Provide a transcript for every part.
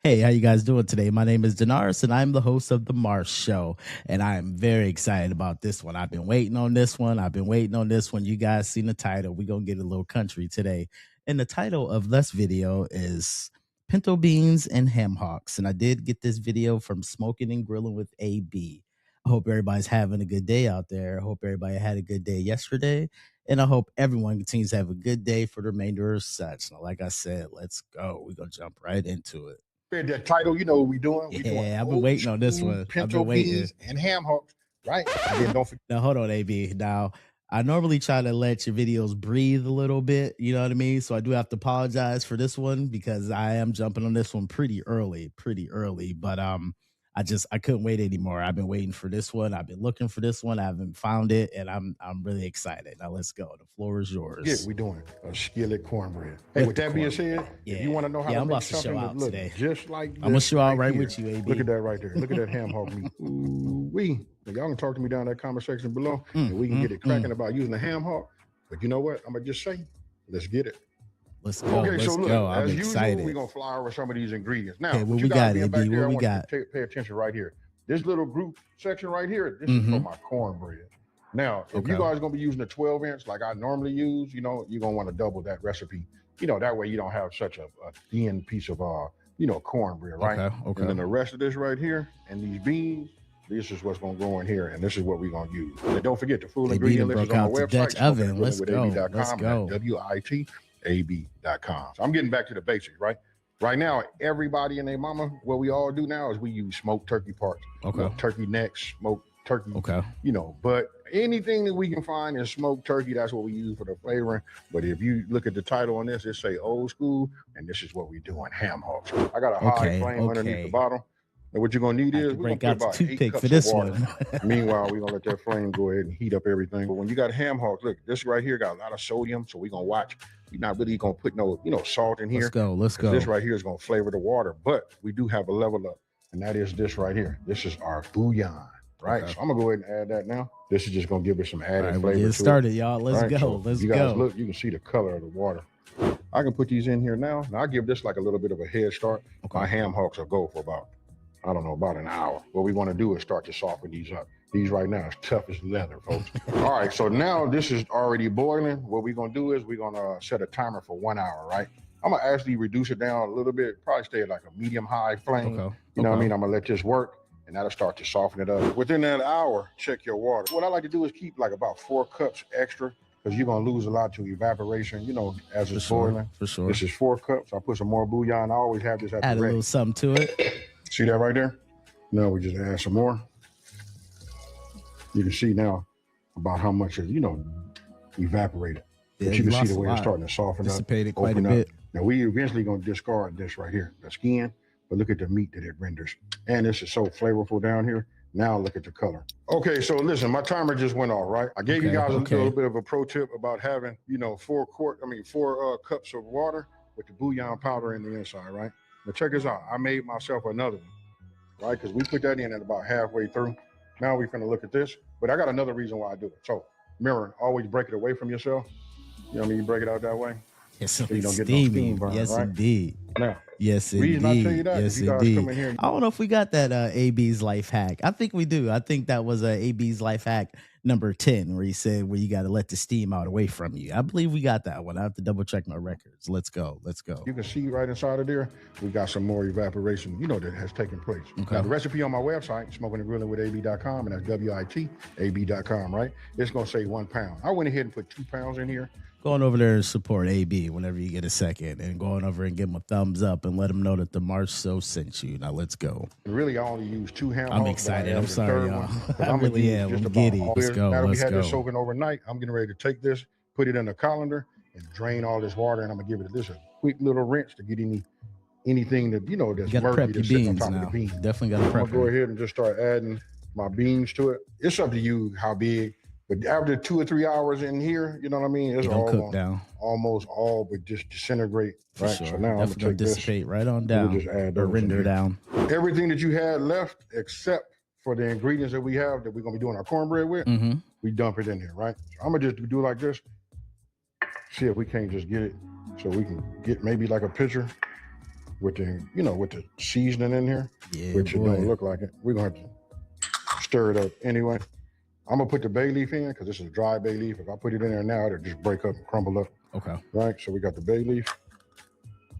Hey, how you guys doing today? My name is Denarse, and I'm the host of The Marsh Show, and I am very excited about this one. I've been waiting on this one. You guys seen the title. We're going to get a little country today. And the title of this video is Pinto Beans and Ham Hocks, and I did get this video from Smoking and Grilling with AB. I hope everybody's having a good day out there. I hope everybody had a good day yesterday, and I hope everyone continues to have a good day for the remainder of such. Now, like I said, let's go. We're going to jump right into it. That title, you know what we're doing. Yeah, I've been waiting on this one. Pinto beans and ham hocks, right? And then don't forget. Now, hold on, AB. Now, I normally try to let your videos breathe a little bit, you know what I mean? So I do have to apologize for this one because I am jumping on this one pretty early. But I couldn't wait anymore. I've been waiting for this one. I've been looking for this one. I haven't found it, and I'm really excited. Now let's go. The floor is yours. Yeah, we're doing a skillet cornbread. Hey, with that being said, if you want to know how to make something that look just like this, I'm gonna show out right with you, AB. Look at that right there. Look at that ham hock meat. Y'all can talk to me down in that comment section below, and we can get it cracking about using the ham hock. But you know what? I'm gonna just say, let's get it. Let's go. Okay, so look, I'm excited. We're gonna fly over some of these ingredients. Now, okay, what we got, AB? What we got? Pay attention right here. This little group section right here, this is for my cornbread. Now, if you guys are gonna be using a 12-inch like I normally use, you know, you're gonna want to double that recipe. You know, that way you don't have such a thin piece of cornbread, right? Okay. And then the rest of this right here and these beans, this is what's gonna go in here, and this is what we're gonna use. And don't forget the full ingredient list is on my website. Oven. Let's go. WITAB.com. So I'm getting back to the basics, right? Right now, everybody and their mama, what we all do now is we use smoked turkey parts. Okay. You know, turkey necks, smoked turkey. Okay. You know, but anything that we can find in smoked turkey, that's what we use for the flavoring. But if you look at the title on this, it say old school, and this is what we do in ham hocks. I got a high flame underneath the bottom. And what you're gonna need is we're gonna put about 8 cups of water. Meanwhile, we're gonna let that flame go ahead and heat up everything. But when you got ham hocks, look, this right here got a lot of sodium, so we're gonna watch. We're not really gonna put no, salt in here. Let's go. This right here is gonna flavor the water, but we do have a level up, and that is this right here. This is our bouillon, right? Okay. So I'm gonna go ahead and add that now. This is just gonna give it some added flavor. Get started, y'all. Let's go. So let's you go. Guys look, you can see the color of the water. I can put these in here now. Now I give this like a little bit of a head start. Okay. My ham hocks will go for about an hour. What we want to do is start to soften these up. These right now is tough as leather, folks. All right, so now this is already boiling. What we're gonna do is we're gonna set a timer for 1 hour, right? I'm gonna actually reduce it down a little bit, probably stay at like a medium-high flame. Okay. You know what I mean? I'm gonna let this work, and that'll start to soften it up. Within that hour, check your water. What I like to do is keep like about 4 cups extra, because you're gonna lose a lot to evaporation, as it's boiling. For sure. This is 4 cups. I put some more bouillon. I always have this at the ready. Add a little something to it. See that right there? Now we just add some more. You can see now about how much is, evaporated. Yeah, but you can see the way it's starting to soften Dissipated up. Quite a bit. Now we eventually gonna discard this right here, the skin, but look at the meat that it renders. And this is so flavorful down here. Now look at the color. Okay, so listen, my timer just went off, right? I gave you guys a little bit of a pro tip about having, 4 cups of water with the bouillon powder in the inside, right? Now check this out. I made myself another one, right? Because we put that in at about halfway through. Now we're finna look at this, but I got another reason why I do it. So remember, always break it away from yourself. You know what I mean? You break it out that way. Yes, so you don't get no steam burn, yes, right? Indeed. Now, yes, indeed. I tell you that, yes, indeed. I don't know if we got that AB's life hack. I think we do. I think that was AB's life hack number 10, where he said where you got to let the steam out away from you. I believe we got that one. I have to double check my records. Let's go. You can see right inside of there, we got some more evaporation, that has taken place. Okay. Now, the recipe on my website, smokingandgrillingwithab.com, and that's WITAB.com, right? It's going to say 1 pound. I went ahead and put 2 pounds in here. Going over there and support AB whenever you get a second, and going over and give him a thumbs up and let him know that the Marsh Show sent you. Now let's go. Really, I only use 2 ham hocks. I'm excited. I'm sorry, y'all. I really am. I'm giddy. Let's go. Now that we had this soaking overnight, I'm getting ready to take this, put it in a colander, and drain all this water, and I'm gonna give it this a quick little rinse to get anything that that's murky that's sitting on top of the beans. Definitely got to prep. I'm gonna go ahead and just start adding my beans to it. It's up to you how big. But after 2 or 3 hours in here, you know what I mean? It's all cook down. Almost all, but just disintegrate. Right. Sure. So now I'm gonna dissipate right on down. Just add or render down. Everything that you had left, except for the ingredients that we have that we're gonna be doing our cornbread with, we dump it in here, right? So I'm gonna just do like this. See if we can't just get it, so we can get maybe like a pitcher. with the, with the seasoning in here, Yeah, which it boy. don't look like it. We're gonna have to stir it up anyway. I'm gonna put the bay leaf in because this is dry bay leaf. If I put it in there now, it'll just break up and crumble up. Okay. Right. So we got the bay leaf.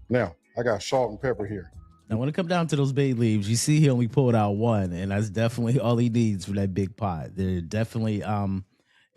Now I got salt and pepper here. Now, when it comes down to those bay leaves, you see he only pulled out one, and that's definitely all he needs for that big pot. They're definitely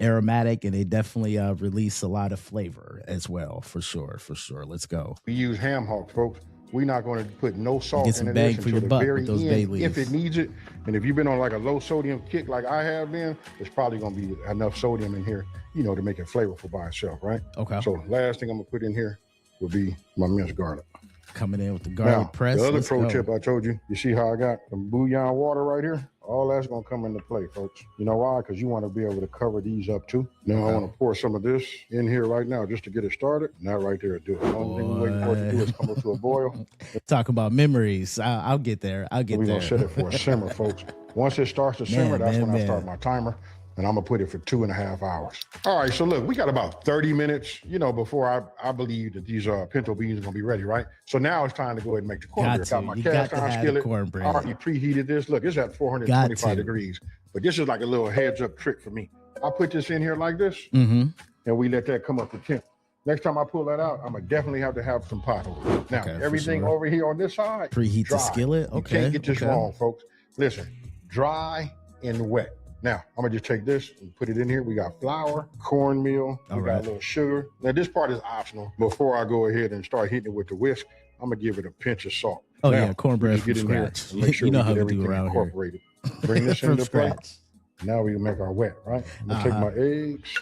aromatic, and they definitely release a lot of flavor as well, for sure. Let's go. We use ham hocks, folks. We're not going to put no salt get some in bang this for your until the buck very with those bay end, leaves. if it needs it. And if you've been on like a low sodium kick like I have been, it's probably going to be enough sodium in here, to make it flavorful by itself, right? Okay. So last thing I'm going to put in here will be my minced garlic. Coming in with the garlic press. The other pro tip I told you, you see how I got some bouillon water right here? All that's going to come into play, folks. You know why? Because you want to be able to cover these up too. Now I want to pour some of this in here right now just to get it started. Now right there, do it. The only thing we're waiting for it to do is come up to a boil. Talk about memories. I'll get there. We're going to set it for a simmer, folks. Once it starts to simmer, that's when I start my timer. And I'm going to put it for 2.5 hours. All right, so look, we got about 30 minutes, before I believe that these pinto beans are going to be ready, right? So now it's time to go ahead and make the cornbread. Got my cast iron skillet. I already preheated this. Look, it's at 425 degrees. But this is like a little heads up trick for me. I put this in here like this, and we let that come up to temp. Next time I pull that out, I'm going to definitely have to have some pot over it. Now, everything over here on this side, preheat dry. The skillet. Okay. You can't get this wrong, folks. Listen, dry and wet. Now, I'm going to just take this and put it in here. We got flour, cornmeal, we got a little sugar. Now, this part is optional. Before I go ahead and start hitting it with the whisk, I'm going to give it a pinch of salt. Oh, now, yeah, cornbread from scratch. Make sure you know we how get we do everything around incorporated. here. Bring this into scratch. plate. Now we make our wet, right? I'm going to take my eggs,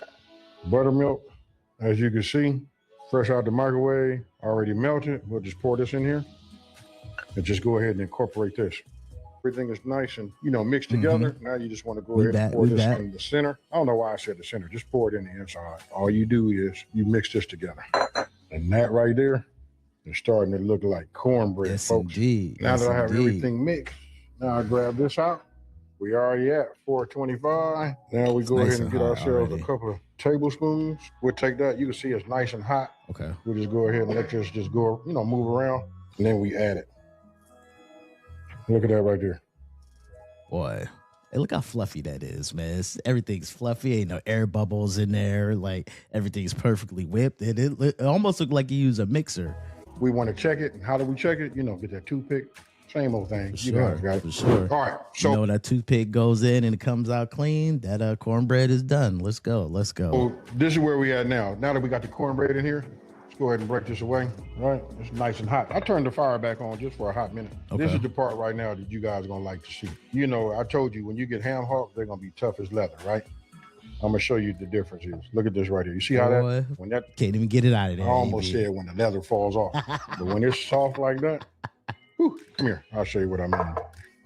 buttermilk, as you can see, fresh out the microwave, already melted. We'll just pour this in here and just go ahead and incorporate this. Everything is nice and, mixed together. Now you just want to go ahead and pour this in the center. I don't know why I said the center. Just pour it in the inside. All you do is you mix this together. And that right there is starting to look like cornbread, folks. Indeed. Now that I have everything mixed, now I grab this out. We already at 425. Now we go ahead and get ourselves a couple of tablespoons. We'll take that. You can see it's nice and hot. Okay. We'll just go ahead and let this just go, move around. And then we add it. Look at that right there. Boy, hey, look how fluffy that is, man. Everything's fluffy. Ain't no air bubbles in there. Like, everything's perfectly whipped. It almost looked like you use a mixer. We want to check it. And how do we check it? Get that toothpick. Same old thing. For sure. You got it. For sure. All right. So that toothpick goes in and it comes out clean. That cornbread is done. Let's go. So this is where we at now. Now that we got the cornbread in here, let's go ahead and break this away. All right. It's nice and hot. I turned the fire back on just for a hot minute. Okay. This is the part right now that you guys are going to like to see. I told you when you get ham hocks, they're going to be tough as leather, right? I'm going to show you the difference is. Look at this right here. You see how when that can't even get it out of there. I almost said when the leather falls off. But when it's soft like that, whew, come here. I'll show you what I mean.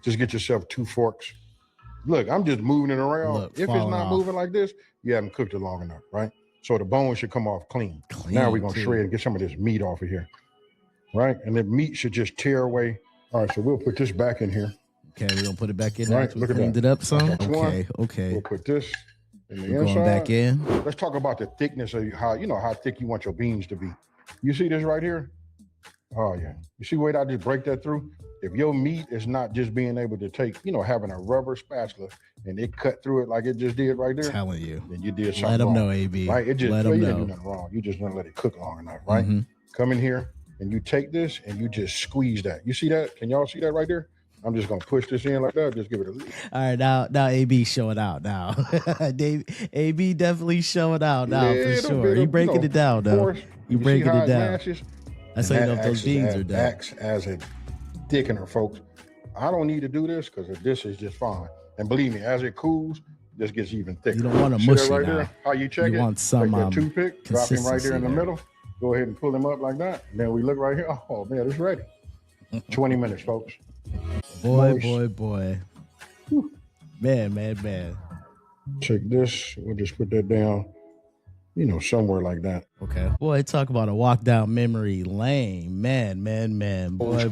Just get yourself 2 forks. Look, I'm just moving it around. If it's not moving like this, you haven't cooked it long enough, right? So the bone should come off clean. Now we're going to shred and get some of this meat off of here, right? And the meat should just tear away. All right, so we'll put this back in here. Okay, we're going to put it back in there. Right, look at that. Cleaned it up some. Okay. Okay. We'll put this in the inside. Going back in. Let's talk about the thickness of how thick you want your beans to be. You see this right here? Oh, yeah. You see the way I just break that through? If your meat is not just being able to take, having a rubber spatula and it cut through it like it just did right there. I'm telling you. Then you did something Let them wrong. know, AB. Right? It just, Let you them didn't know. do nothing wrong. You just didn't let it cook long enough, right? Come in here and you take this and you just squeeze that. You see that? Can y'all see that right there? I'm just going to push this in like that. Just give it a little. All right, now AB showing out now. AB definitely showing out now for sure. He breaking it down though. You breaking it down. That's how you know if those beans are done. Acts as a thickener, folks. I don't need to do this because this is just fine. And believe me, as it cools, this gets even thicker. You don't want to mush it right now. there. How you check it? You want some take that toothpick, drop him right there in the middle. Go ahead and pull him up like that. And then we look right here. Oh man, it's ready. 20 minutes, folks. Boy. Whew. Man. Take this. We'll just put that down. Somewhere like that. Okay. Boy, talk about a walk down memory lane. Man. Boy.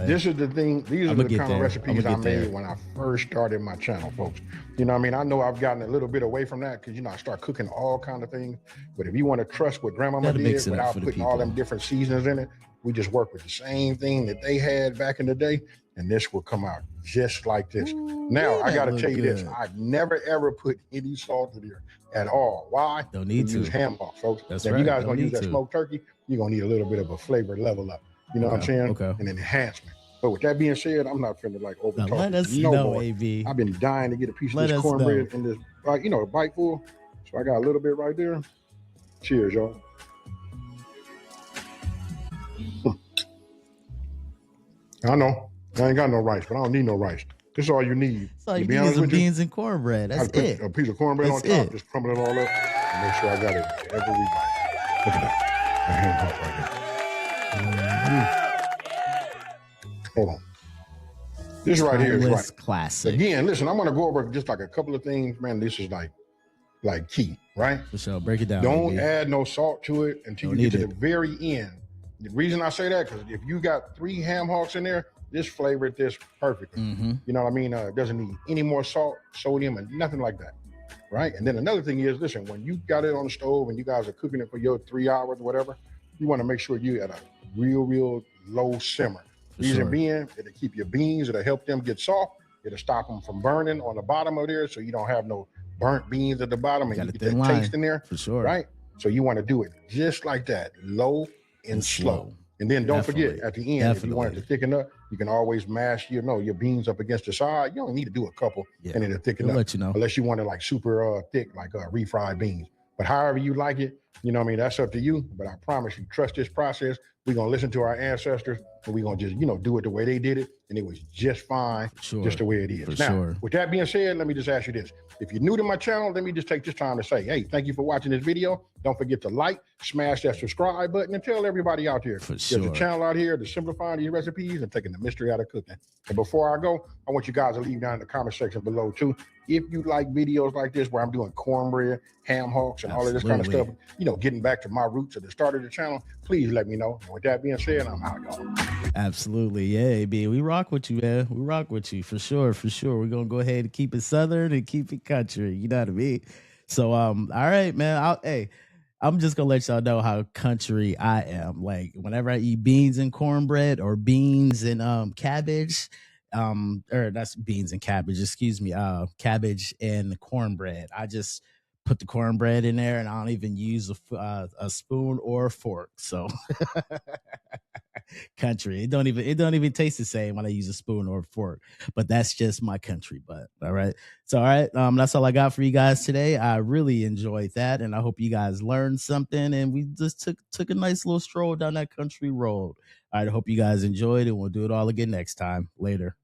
This is the thing. These are the kind of recipes I made when I first started my channel, folks. You know what I mean? I know I've gotten a little bit away from that because, I start cooking all kind of things. But if you want to trust what grandmama did without putting all them different seasonings in it, We just work with the same thing that they had back in the day, and this will come out just like this. Ooh, Now, I that got to look tell you this. good. I've never, ever put any salt in here at all. Why? Don't We need use to. ham hocks, folks. That's Now, if right. you guys Don't going to use need that to. smoked turkey, you're going to need a little bit of a flavor level up. You know what I'm saying? Okay. And an enhancement. But with that being said, I'm not finna like over Now talk. let us No, know, boy. AB. I've been dying to get a piece Let of this us cornbread know. and this, you know, a bite full. So I got a little bit right there. Cheers, y'all. I know I ain't got no rice, but I don't need no rice. This is all you need. So you To be need honest some with you, beans and cornbread. I That's put it. a piece of cornbread That's on top, it. just crumble it all up, and make sure I got it every bite. Look at that. The ham hock right there. Hold on. This right here is Timeless right. classic. Again, listen, I'm gonna go over just like a couple of things, man. This is like key, right? For sure. Break it down. Don't AB. add no salt to it until Don't you get to need the very end. The reason I say that, because if you got 3 ham hocks in there, this flavored this perfectly. Mm-hmm. You know what I mean? It doesn't need any more salt, sodium, and nothing like that, right? And then another thing is, listen, when you got it on the stove and you guys are cooking it for your 3 hours or whatever, you want to make sure you at a real low simmer. Reason sure. being, it'll keep your beans, it'll help them get soft, it'll stop them from burning on the bottom of there, so you don't have no burnt beans at the bottom, and Got you a get thin that line. taste in there, For sure. right? So you want to do it just like that, low and slow. And then don't forget, Definitely. at the end, if you want it to thicken up, you can always mash your beans up against the side. You don't need to do a couple, and it'll thicken We'll up. let you know. Unless you want it like super thick, like refried beans. But however you like it, you know what I mean, that's up to you. But I promise you, trust this process. We're going to listen to our ancestors, and we're going to just, do it the way they did it. And it was just fine, just the way it is. For Now, sure. with that being said, let me just ask you this. If you're new to my channel, let me just take this time to say, hey, thank you for watching this video. Don't forget to like, smash that subscribe button, and tell everybody out there. For There's sure. a channel out here that's simplifying these recipes and taking the mystery out of cooking. And before I go, I want you guys to leave down in the comment section below too, if you like videos like this where I'm doing cornbread, ham hocks, and all of this kind of stuff, getting back to my roots at the start of the channel, please let me know. And with that being said, I'm out, y'all. Absolutely. Yeah, AB. We rock with you, man. We rock with you for sure. For sure. We're gonna go ahead and keep it southern and keep it country. You know what I mean? So all right, man. I'm just gonna let y'all know how country I am. Like whenever I eat beans and cornbread or beans and cabbage, or that's beans and cabbage, excuse me, cabbage and cornbread. I just put the cornbread in there and I don't even use a spoon or a fork. So country. It don't even taste the same when I use a spoon or a fork. But that's just my country. But all right. So all right. That's all I got for you guys today. I really enjoyed that. And I hope you guys learned something. And we just took a nice little stroll down that country road. All right. I hope you guys enjoyed it. We'll do it all again next time. Later.